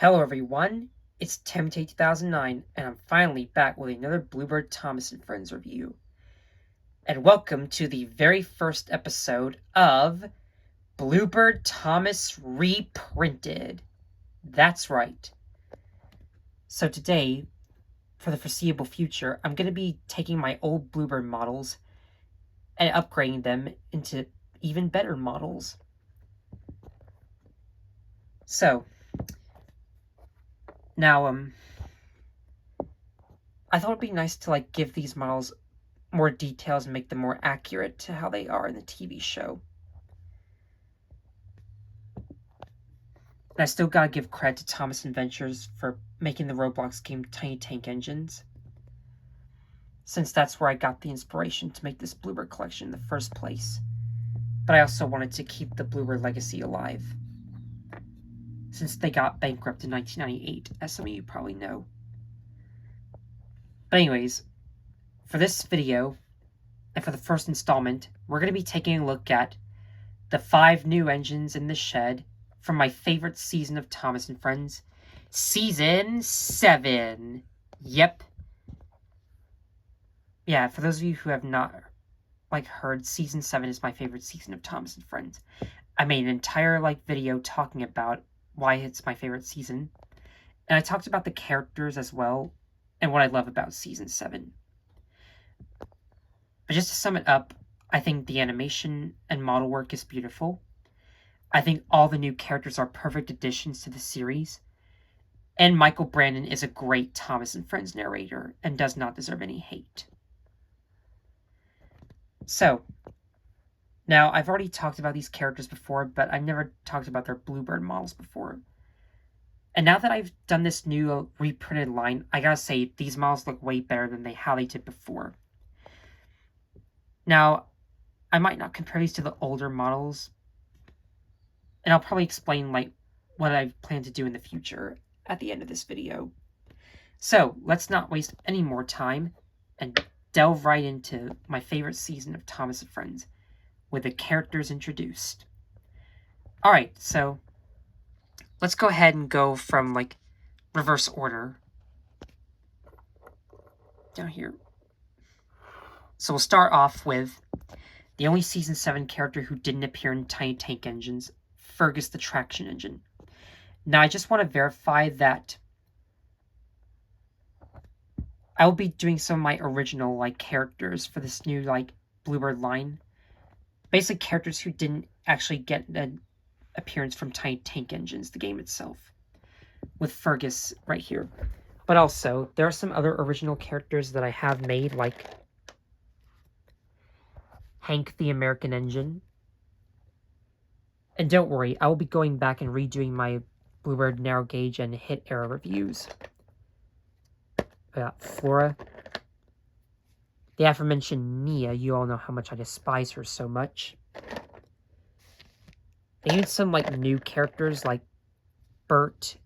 Hello everyone, it's Timotei2009, and I'm finally back with another Bluebird Thomas and Friends review. And welcome to the very first episode of Bluebird Thomas Reprinted. That's right. So today, for the foreseeable future, I'm going to be taking my old Bluebird models and upgrading them into even better models. So, now, I thought it'd be nice to give these models more details and make them more accurate to how they are in the TV show. And I still gotta give credit to Thomas Adventures for making the Roblox game Tiny Tank Engines, since that's where I got the inspiration to make this Bluebird collection in the first place. But I also wanted to keep the Bluebird legacy alive, since they got bankrupt in 1998, as some of you probably know. But anyways, for this video, and for the first installment, we're going to be taking a look at the 5 new engines in the shed from my favorite season of Thomas and Friends, Season 7. Yep. Yeah, for those of you who have not heard, Season 7 is my favorite season of Thomas and Friends. I made an entire video talking about why it's my favorite season, and I talked about the characters as well and what I love about Season 7. But just to sum it up, I think the animation and model work is beautiful. I think all the new characters are perfect additions to the series. And Michael Brandon is a great Thomas and Friends narrator and does not deserve any hate. So, now I've already talked about these characters before, but I've never talked about their Bluebird models before. And now that I've done this new reprinted line, I gotta say, these models look way better than how they did before. Now, I might not compare these to the older models, and I'll probably explain what I plan to do in the future at the end of this video. So, let's not waste any more time and delve right into my favorite season of Thomas and Friends with the characters introduced. Alright, so let's go ahead and go from reverse order down here. So we'll start off with the only Season 7 character who didn't appear in Tiny Tank Engines, Fergus the Traction Engine. Now, I just want to verify that I will be doing some of my original characters for this new Bluebird line. Basically, characters who didn't actually get an appearance from Tiny Tank Engines, the game itself, with Fergus right here. But also, there are some other original characters that I have made, like Hank the American Engine. And don't worry, I will be going back and redoing my Bluebird narrow gauge and hit era reviews. Flora. The aforementioned Nia, you all know how much I despise her so much. And even some new characters like Bert.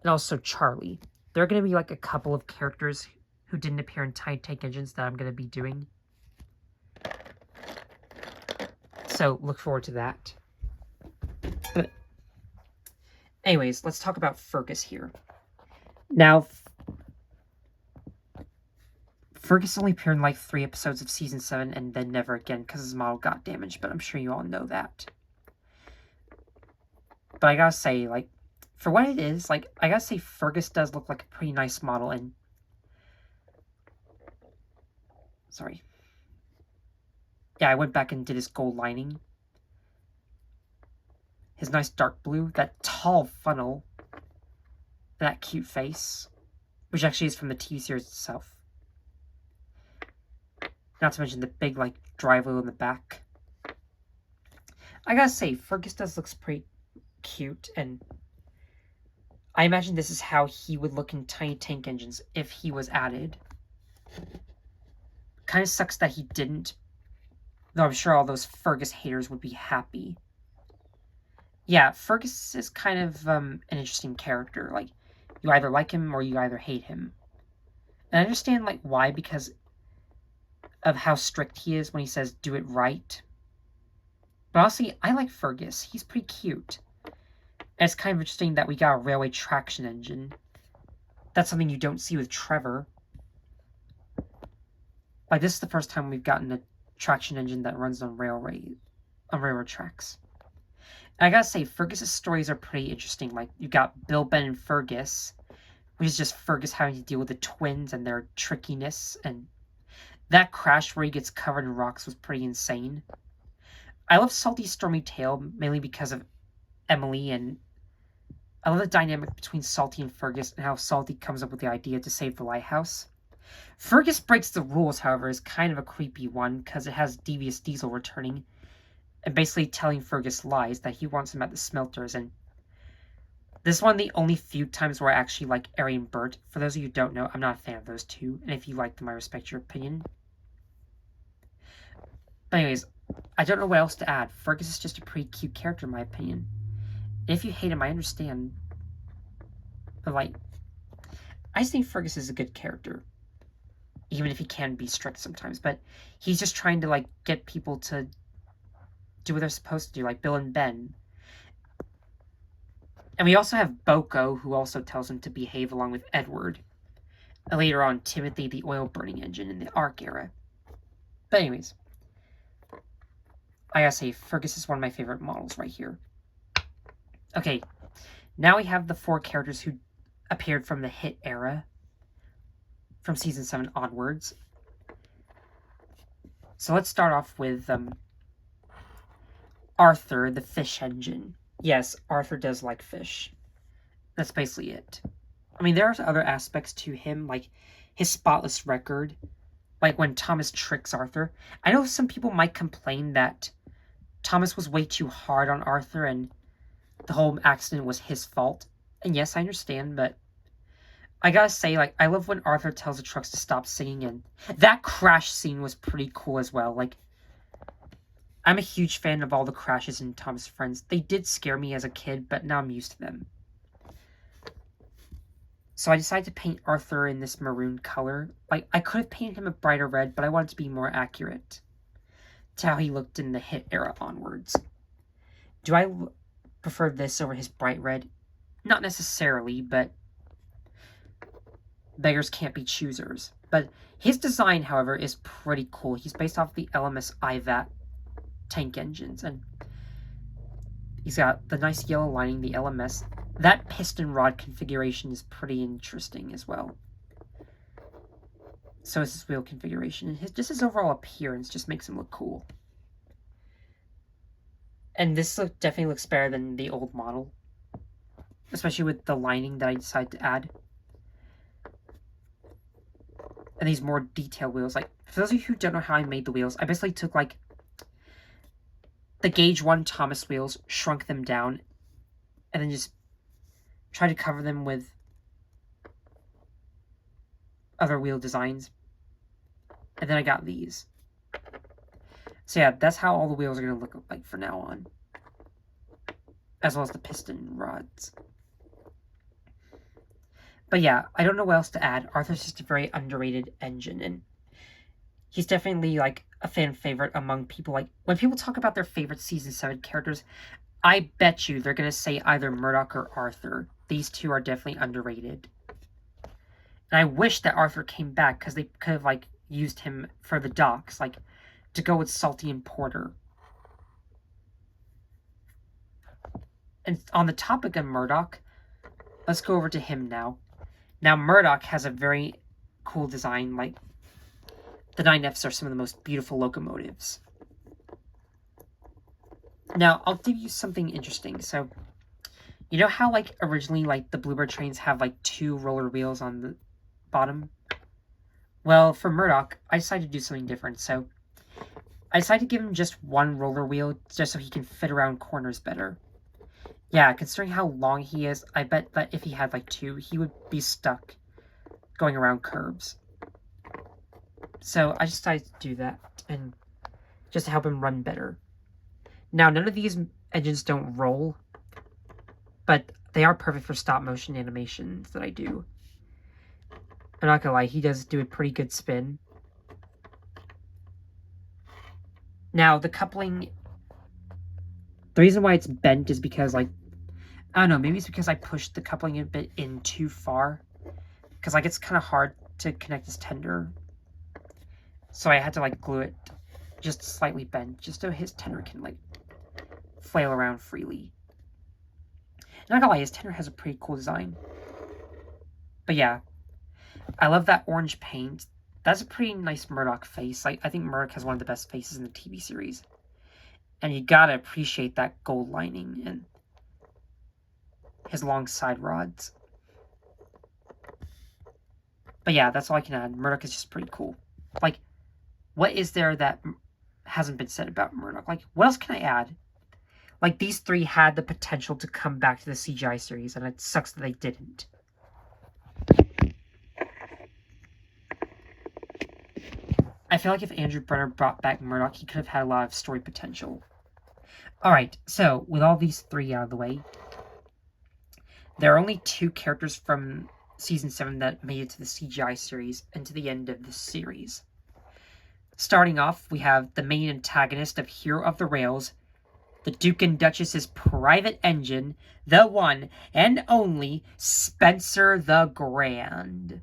And also Charlie. There are going to be a couple of characters who didn't appear in Tiny Tank Engines that I'm going to be doing. So look forward to that. But anyways, let's talk about Fergus here. Now, Fergus only appeared in 3 episodes of Season 7 and then never again because his model got damaged, but I'm sure you all know that. But I gotta say, for what it is, I gotta say Fergus does look like a pretty nice model, and sorry. Yeah, I went back and did his gold lining. His nice dark blue, that tall funnel, that cute face, which actually is from the TV series itself. Not to mention the big, drive wheel in the back. I gotta say, Fergus does looks pretty cute, and I imagine this is how he would look in Tiny Tank Engines if he was added. Kind of sucks that he didn't, though I'm sure all those Fergus haters would be happy. Yeah, Fergus is kind of an interesting character. You either like him or you either hate him. And I understand why, because of how strict he is when he says do it right. But honestly, I like Fergus. He's pretty cute. And it's kind of interesting that we got a railway traction engine. That's something you don't see with Trevor. Like, this is the first time we've gotten a traction engine that runs on railroad tracks. And I gotta say, Fergus's stories are pretty interesting. Like, you got Bill, Ben, and Fergus, which is just Fergus having to deal with the twins and their trickiness. And that crash where he gets covered in rocks was pretty insane. I love Salty's stormy tale, mainly because of Emily, and I love the dynamic between Salty and Fergus and how Salty comes up with the idea to save the lighthouse. Fergus breaks the rules, however, is kind of a creepy one because it has Devious Diesel returning and basically telling Fergus lies that he wants him at the smelters. And this is one of the only few times where I actually like Ari and Bert. For those of you who don't know, I'm not a fan of those two, and if you like them, I respect your opinion. But anyways, I don't know what else to add. Fergus is just a pretty cute character in my opinion. And if you hate him, I understand. But like, I just think Fergus is a good character. Even if he can be strict sometimes. But he's just trying to like get people to do what they're supposed to do, like Bill and Ben. And we also have Boko, who also tells him to behave, along with Edward. And later on, Timothy, the oil-burning engine in the Ark era. But anyways, I gotta say, Fergus is one of my favorite models right here. Okay, now we have the 4 characters who appeared from the hit era, from Season 7 onwards. So let's start off with Arthur, the fish engine. Yes, Arthur does like fish. That's basically it. I mean, there are other aspects to him, like his spotless record, like when Thomas tricks Arthur. I know some people might complain that Thomas was way too hard on Arthur and the whole accident was his fault. And yes, I understand, but I gotta say, like, I love when Arthur tells the trucks to stop singing, and that crash scene was pretty cool as well. Like, I'm a huge fan of all the crashes in Thomas and Friends. They did scare me as a kid, but now I'm used to them. So I decided to paint Arthur in this maroon color. Like, I could have painted him a brighter red, but I wanted to be more accurate to how he looked in the hit era onwards. Do I prefer this over his bright red? Not necessarily, but beggars can't be choosers. But his design, however, is pretty cool. He's based off the LMS IVAT tank engines, and he's got the nice yellow lining, the LMS. That piston rod configuration is pretty interesting as well. So is his wheel configuration, and his overall appearance just makes him look cool. And this definitely looks better than the old model, especially with the lining that I decided to add. And these more detailed wheels. Like, for those of you who don't know how I made the wheels, I basically took, like, the Gauge 1 Thomas wheels, shrunk them down, and then just tried to cover them with other wheel designs. And then I got these. So yeah, that's how all the wheels are going to look like from now on. As well as the piston rods. But yeah, I don't know what else to add. Arthur's just a very underrated engine, and he's definitely, like, a fan favorite among people. Like, when people talk about their favorite Season 7 characters, I bet you they're going to say either Murdoch or Arthur. These two are definitely underrated. And I wish that Arthur came back, because they could have, like, used him for the docks, like, to go with Salty and Porter. And on the topic of Murdoch, let's go over to him now. Now, Murdoch has a very cool design. Like, the 9Fs are some of the most beautiful locomotives. Now, I'll give you something interesting. So, you know how, like, originally, like, the Bluebird trains have, like, 2 roller wheels on the bottom? Well, for Murdoch, I decided to do something different. So, I decided to give him just 1 roller wheel, just so he can fit around corners better. Yeah, considering how long he is, I bet that if he had, like, 2, he would be stuck going around curves. So I just decided to do that, and just to help him run better. Now, none of these engines don't roll, but they are perfect for stop-motion animations that I do. I'm not gonna lie, he does do a pretty good spin. Now, the coupling The reason why it's bent is because, like, I don't know, maybe it's because I pushed the coupling a bit in too far. Because, like, it's kind of hard to connect this tender. So I had to, like, glue it just slightly bent, just so his tender can, like, flail around freely. Not gonna lie, his tender has a pretty cool design. But yeah, I love that orange paint. That's a pretty nice Murdoch face. Like, I think Murdoch has one of the best faces in the TV series. And you gotta appreciate that gold lining and his long side rods. But yeah, that's all I can add. Murdoch is just pretty cool. Like, what is there that hasn't been said about Murdoch? Like, what else can I add? Like, these three had the potential to come back to the CGI series, and it sucks that they didn't. I feel like if Andrew Brenner brought back Murdoch, he could have had a lot of story potential. Alright, so, with all these three out of the way, there are only 2 characters from Season 7 that made it to the CGI series and to the end of the series. Starting off, we have the main antagonist of Hero of the Rails, the Duke and Duchess's private engine, the one and only Spencer the Grand.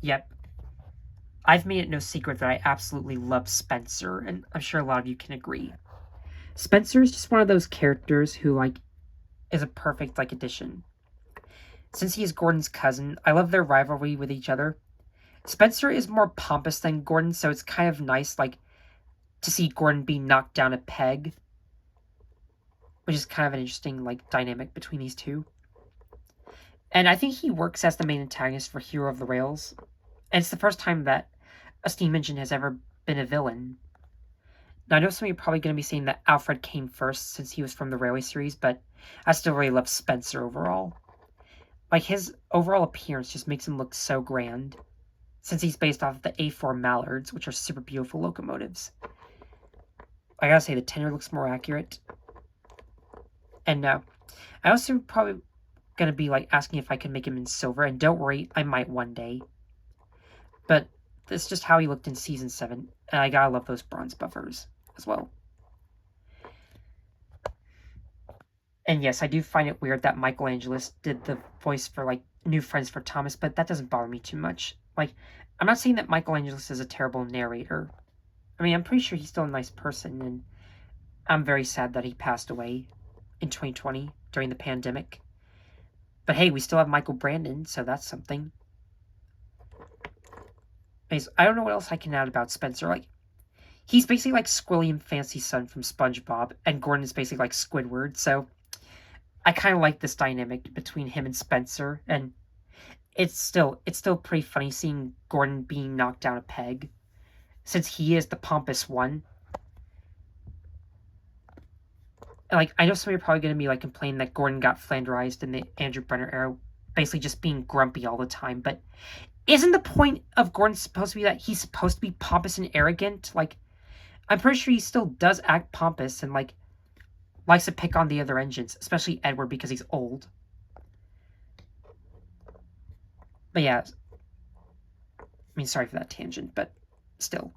Yep. I've made it no secret that I absolutely love Spencer, and I'm sure a lot of you can agree. Spencer is just one of those characters who, like, is a perfect, like, addition. Since he is Gordon's cousin, I love their rivalry with each other. Spencer is more pompous than Gordon, so it's kind of nice, like, to see Gordon be knocked down a peg, which is kind of an interesting, like, dynamic between these two. And I think he works as the main antagonist for Hero of the Rails, and it's the first time that a steam engine has ever been a villain. Now, I know some of you are probably going to be saying that Alfred came first since he was from the Railway series, but I still really love Spencer overall. Like, his overall appearance just makes him look so grand, since he's based off of the A4 Mallards, which are super beautiful locomotives. I gotta say, the tender looks more accurate. And I also probably gonna be, like, asking if I can make him in silver, and don't worry, I might one day. But that's just how he looked in Season 7, and I gotta love those bronze buffers as well. And yes, I do find it weird that Michael Angelis did the voice for, like, New Friends for Thomas, but that doesn't bother me too much. Like, I'm not saying that Michael Angelis is a terrible narrator. I mean, I'm pretty sure he's still a nice person, and I'm very sad that he passed away in 2020 during the pandemic. But hey, we still have Michael Brandon, so that's something. Anyways, I don't know what else I can add about Spencer. Like, he's basically like Squilly and Fancy Sun from SpongeBob, and Gordon is basically like Squidward, so I kind of like this dynamic between him and Spencer, and it's still pretty funny seeing Gordon being knocked down a peg, since he is the pompous one. And, like, I know some of you are probably going to be, like, complaining that Gordon got Flanderized in the Andrew Brenner era, basically just being grumpy all the time, but isn't the point of Gordon supposed to be that he's supposed to be pompous and arrogant? Like, I'm pretty sure he still does act pompous and, like, likes to pick on the other engines, especially Edward because he's old. But yeah, I mean, sorry for that tangent, but still.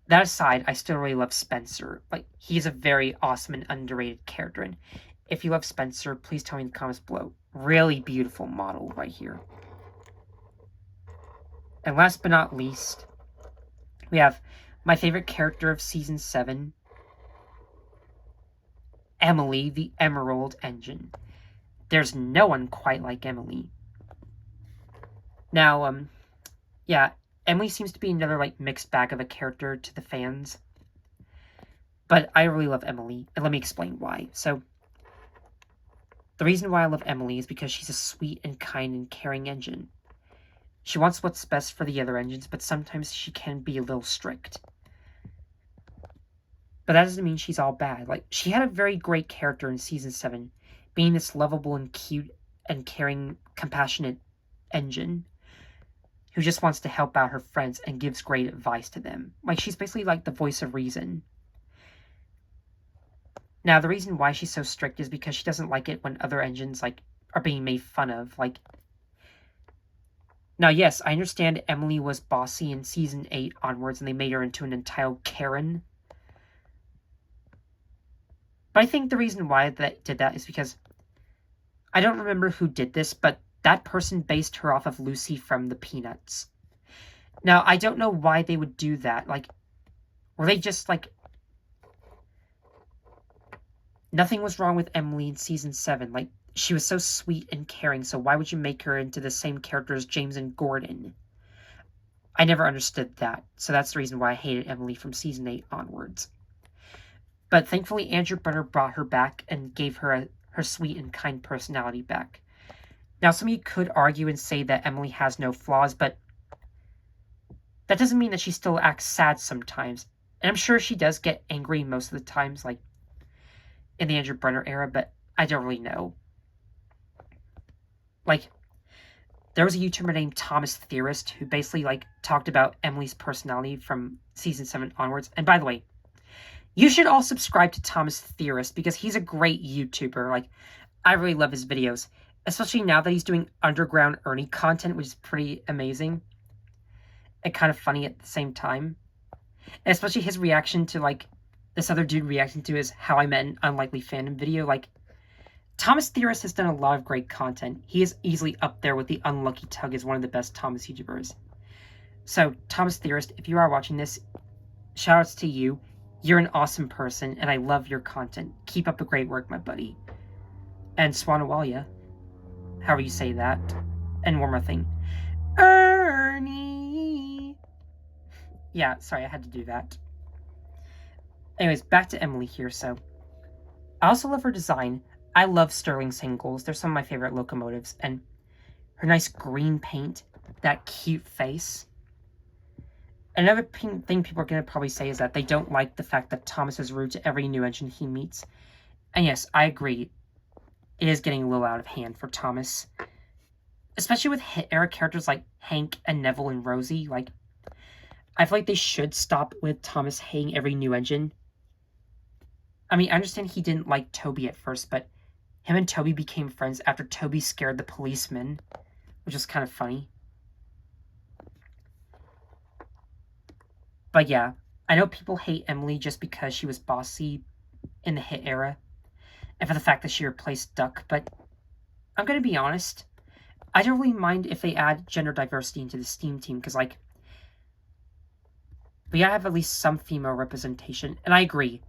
That aside, I still really love Spencer. Like, he's a very awesome and underrated character, and if you love Spencer, please tell me in the comments below. Really beautiful model right here. And last but not least, we have my favorite character of Season 7, Emily, the Emerald Engine. There's no one quite like Emily. Now, yeah, Emily seems to be another, like, mixed bag of a character to the fans. But I really love Emily, and let me explain why. So, the reason why I love Emily is because she's a sweet and kind and caring engine. She wants what's best for the other engines, but sometimes she can be a little strict. But that doesn't mean she's all bad. Like, she had a very great character in Season 7, being this lovable and cute and caring, compassionate engine who just wants to help out her friends and gives great advice to them. Like, she's basically like the voice of reason. Now, the reason why she's so strict is because she doesn't like it when other engines, like, are being made fun of. Like, now, yes, I understand Emily was bossy in Season 8 onwards, and they made her into an entitled Karen. But I think the reason why they did that is because I don't remember who did this, but that person based her off of Lucy from the Peanuts. Now, I don't know why they would do that. Like, were they just like... Nothing was wrong with Emily in season 7. Like, she was so sweet and caring, so why would you make her into the same character as James and Gordon? I never understood that, so that's the reason why I hated Emily from season 8 onwards. But thankfully, Andrew Brenner brought her back and gave her her sweet and kind personality back. Now, some of you could argue and say that Emily has no flaws, but that doesn't mean that she still acts sad sometimes. And I'm sure she does get angry most of the times, like in the Andrew Brenner era, but I don't really know. Like, there was a YouTuber named Thomas Theorist who basically, like, talked about Emily's personality from season 7 onwards. And by the way, you should all subscribe to Thomas Theorist because he's a great YouTuber. Like, I really love his videos, especially now that he's doing Underground Ernie content, which is pretty amazing and kind of funny at the same time. And especially his reaction to, like, this other dude reacting to his How I Met an Unlikely Fandom video. Like, Thomas Theorist has done a lot of great content. He is easily up there with the Unlucky Tug as one of the best Thomas YouTubers. So, Thomas Theorist, if you are watching this, shoutouts to you. You're an awesome person, and I love your content. Keep up the great work, my buddy. And Swanawalia, however you say that. And one more thing. Ernie! Yeah, sorry, I had to do that. Anyways, back to Emily here, so. I also love her design. I love Sterling singles. They're some of my favorite locomotives. And her nice green paint, that cute face. Another thing people are going to probably say is that they don't like the fact that Thomas is rude to every new engine he meets. And yes, I agree. It is getting a little out of hand for Thomas. Especially with hit-era characters like Hank and Neville and Rosie. Like, I feel like they should stop with Thomas hating every new engine. I mean, I understand he didn't like Toby at first, but him and Toby became friends after Toby scared the policeman, which was kind of funny. But yeah, I know people hate Emily just because she was bossy in the hit era, and for the fact that she replaced Duck, but I'm gonna be honest, I don't really mind if they add gender diversity into the STEAM team, because, like, we gotta have at least some female representation, and I agree.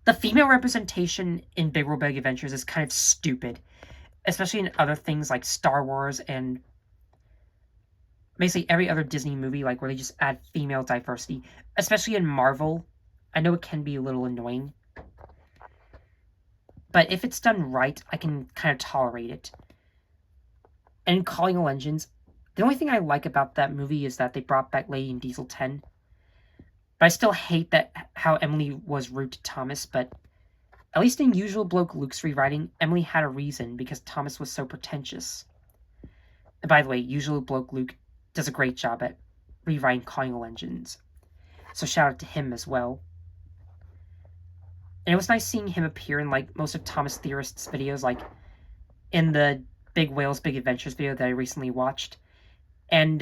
The female representation in Big World Big Adventures is kind of stupid, especially in other things like Star Wars and basically every other Disney movie, like, where they just add female diversity, especially in Marvel. I know it can be a little annoying, but if it's done right, I can kind of tolerate it. And in Calling All Engines, the only thing I like about that movie is that they brought back Lady in Diesel 10. But I still hate that how Emily was rude to Thomas, but at least in Usual Bloke Luke's rewriting, Emily had a reason because Thomas was so pretentious. And by the way, Usual Bloke Luke does a great job at rewriting Calling All Engines. So shout out to him as well. And it was nice seeing him appear in, like, most of Thomas Theorist's videos, like in the Big Whales Big Adventures video that I recently watched. And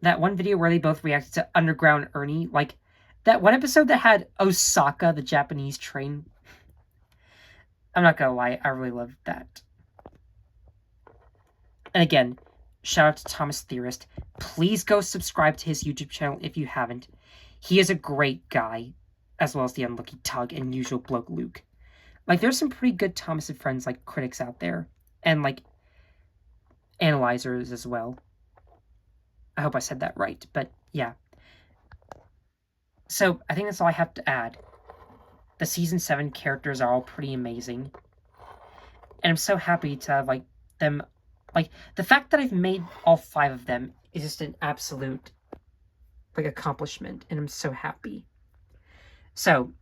that one video where they both reacted to Underground Ernie, like that one episode that had Osaka, the Japanese train. I'm not gonna lie, I really loved that. And again, shout out to Thomas Theorist. Please go subscribe to his YouTube channel if you haven't. He is a great guy, as well as the Unlucky Tug and Usual Bloke Luke. Like, there's some pretty good Thomas and Friends, like, critics out there. And, like, analyzers as well. I hope I said that right, but yeah. So, I think that's all I have to add. The Season 7 characters are all pretty amazing. And I'm so happy to have, like, them... Like, the fact that I've made all 5 of them is just an absolute, like, accomplishment, and I'm so happy. So,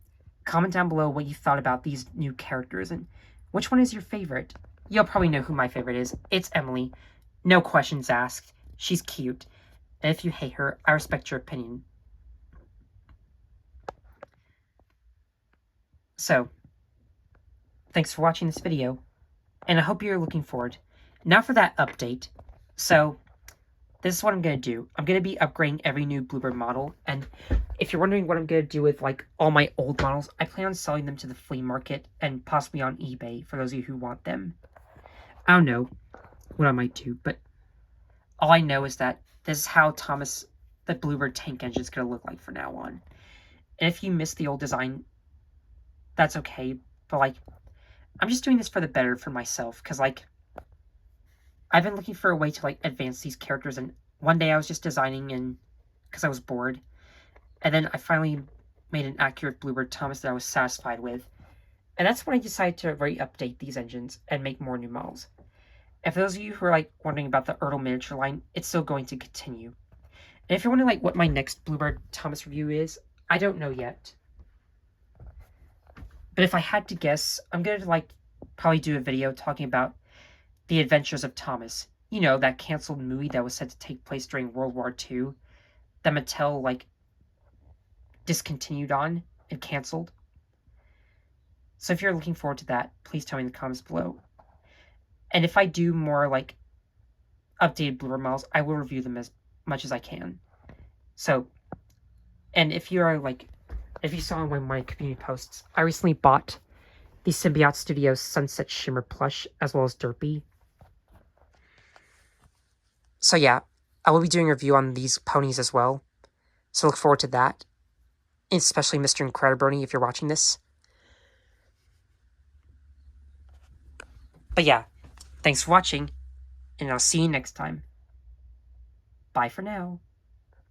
comment down below what you thought about these new characters, and which one is your favorite? You'll probably know who my favorite is. It's Emily. No questions asked. She's cute. And if you hate her, I respect your opinion. So, thanks for watching this video, and I hope you're looking forward. Now for that update. So, this is what I'm going to do. I'm going to be upgrading every new Bluebird model, and if you're wondering what I'm going to do with like all my old models, I plan on selling them to the flea market and possibly on eBay for those of you who want them. I don't know what I might do, but all I know is that this is how the Bluebird tank engine is going to look like from now on. And if you missed the old design, that's okay, but like, I'm just doing this for the better for myself, because like, I've been looking for a way to like advance these characters, and one day I was just designing and because I was bored, and then I finally made an accurate Bluebird Thomas that I was satisfied with, and that's when I decided to re-update these engines and make more new models. And for those of you who are like wondering about the Ertl miniature line, it's still going to continue. And if you're wondering like what my next Bluebird Thomas review is, I don't know yet. But if I had to guess, I'm going to like probably do a video talking about The Adventures of Thomas. You know, that canceled movie that was set to take place during World War II that Mattel like discontinued on and canceled. So if you're looking forward to that, please tell me in the comments below. And if I do more like updated Bluebird models, I will review them as much as I can. So, and if you saw in one of my community posts, I recently bought the Symbiote Studios Sunset Shimmer plush as well as Derpy. So yeah, I will be doing a review on these ponies as well. So look forward to that. Especially Mr. Incredibrony if you're watching this. But yeah, thanks for watching, and I'll see you next time. Bye for now.